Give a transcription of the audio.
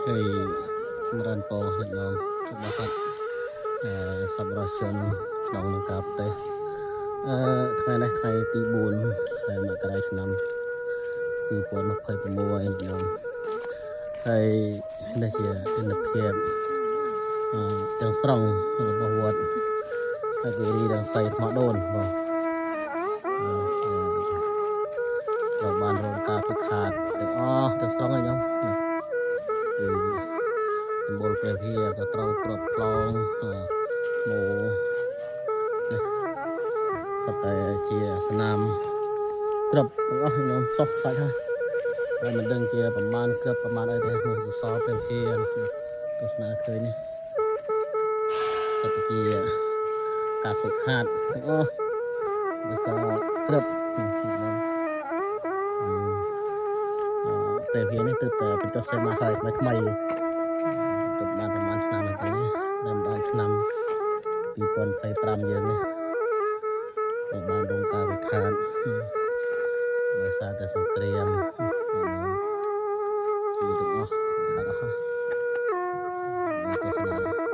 ហើយសម្រាប់ពោអ្នកនងរបស់គាត់សប្បុរសជនក្នុងនឹងការប្រទេសថ្ងៃនេះថ្ងៃទី4ខែមករាឆ្នាំ2026ខ្ញុំហើយនេះជាទិដ្ឋភាពទាំងស្រុងរបស់វត្តហើយគឺរីរងសៃថ្មដូនបងត្រូវបានរងការខូចខាតទាំងអស់ទាំងស្រុងហើយខ្ញុំគឺតំបន់ព្រះវិហារក៏ត្រូវគ្រាប់ខ្លងម៉ូនេះសត្វតែជាស្នាមគ្រាប់ទាំងអស់ខ្ញុំសុខសាច់ហើយមិនដឹងជាប្រមាណគ្រាប់ប្រមាណអីទេក្នុងសសរព្រះវិហារទស្សនាឃើញនេះសត្វជាការខូចខាតទាំងអស់ដោយសារគ្រាប់ព្រះវិហារនេះទើបតែបញ្ចុះសេមាហើយថ្មីទើបបានប្រមាណឆ្នាំហ្នឹងទៅនេះដល់ឆ្នាំ2025យើងនេះដែលបានរងការខូចខាតដោយសារតែសង្គ្រាមគឺទាំងអស់ខាតអស់ទស្សនា